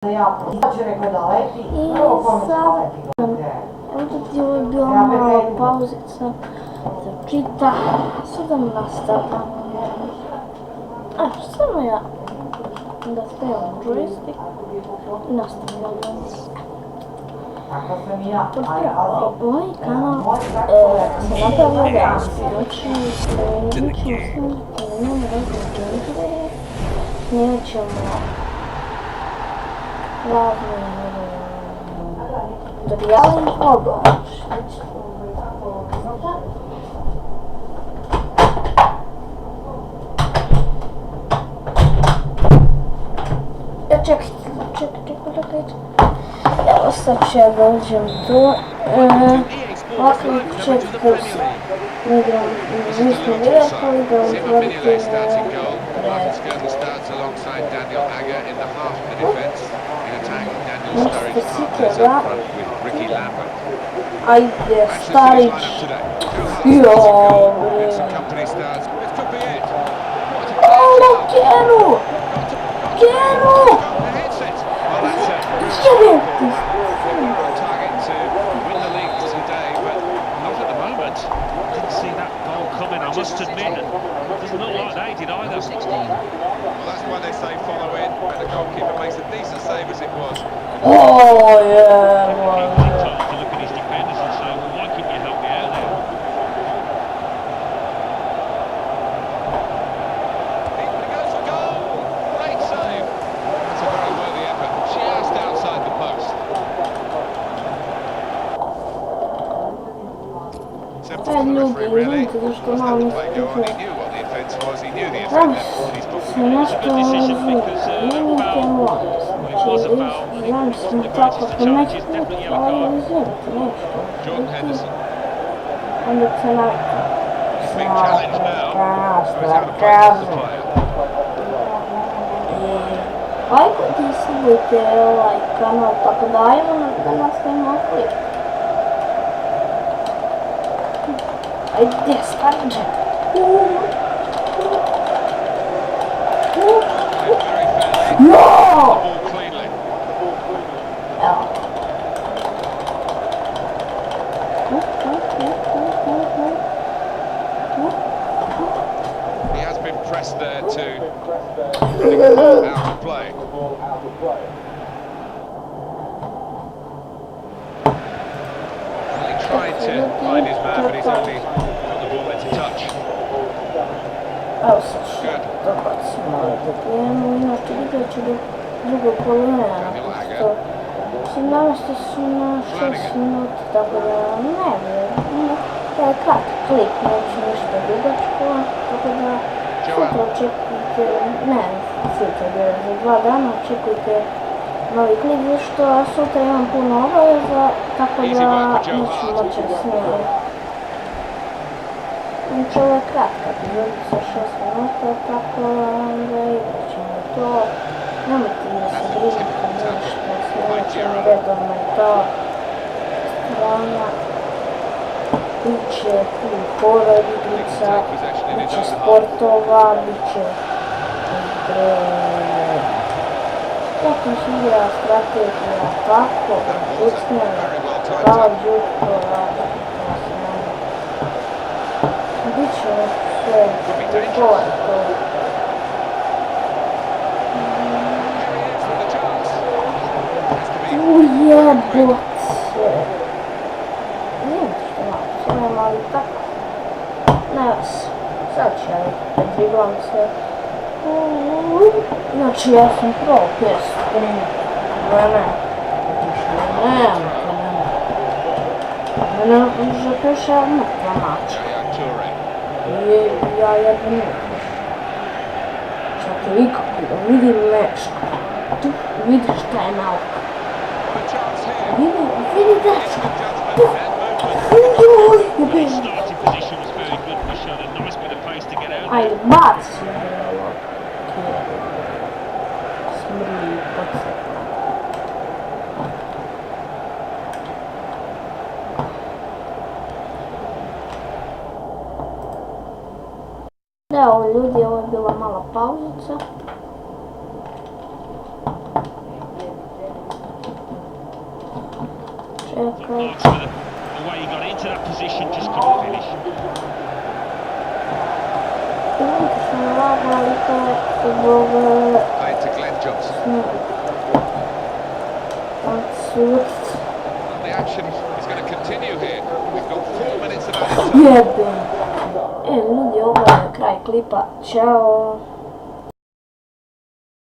I sad, evo da ti ovo je bila mala pauzica da čita, sada nastavljam. Samo ja da stavljam joystick i nastavljam. Ovaj kanal se napravio da znači snimati imamo razne gameplaye, snimat ćemo razne tutoriale i odgovor. Čekajte. Evo sad ću ja dođem tu. Ovako ću kurs. Nismo vidjeli da utvoriti specifika. Ajde, Starić. Joooo, alo, Keru! I must admit, it doesn't look like they did either. 16. Well, that's why they say follow in, when the goalkeeper makes a decent save as it was. Oh, yeah. To look at his defenders and say, well, why couldn't you help me out there? He goes for goal! Great save! That's a very worthy effort, just outside the post. Люди, что нам не He knew what the offence was, he knew the offence. He's booked it. Нас что не тема. Знаем, что мы так вот иначе Jordan Henderson. Он цена. Big challenge now. So he's out of play off the player. Лайк, если будете лайк канал, тогда его на нас не Ajde, Stariće. No! Evo. He has been pressed there too. Out of play. He tried to find his man, but he's only got the ball into touch. Evo sad ću da bacimo da pijemo, inače vidjet ću do drugog polovina, pošto se navesti su na 6 minuta, tako da ne vjerujem, to je kratak klip, neću ništa dugačko, tako da sutra očekujte, ne sutra, za 2 dana očekujte novi klip, što sutra imam puno obaveza, tako da neću moći snimati. Znači ovo je kratka epizoda sa 6 minuta, tako da igrat ćemo to. Nemojte mi se brinuti ništa, snimat ćemo redovno i to. Strana, biće horor igrica, biće sportova, biće igre. Kako se igra strategija, tako, žucnjena, hvala žutko, biće sve gore to. Ujebote. Nije što malo, sve ali tako. Ne vas, sad ću ja predriblam se. Znači ja sam pravo pjestu, ne, že piše mrtva mača. Ja jedno ne piše. Čak i kako da vidim nešto. Tu vidi šta je nauka. Vidi dečka. Joj, je bežno. Ajde, baci. Smrli, podsjetno. Evo ljudi, ovo je bila mala pauzica. rekao. Marks with the way he got into that position, just couldn't finish. Uvijek smo lagali to zbog Played to Glenn Johnson. odsudstva. And the action is going to continue here. We've got 4 minutes of added time. Jebem. Ljudi, ovo je kraj klipa. Ćao.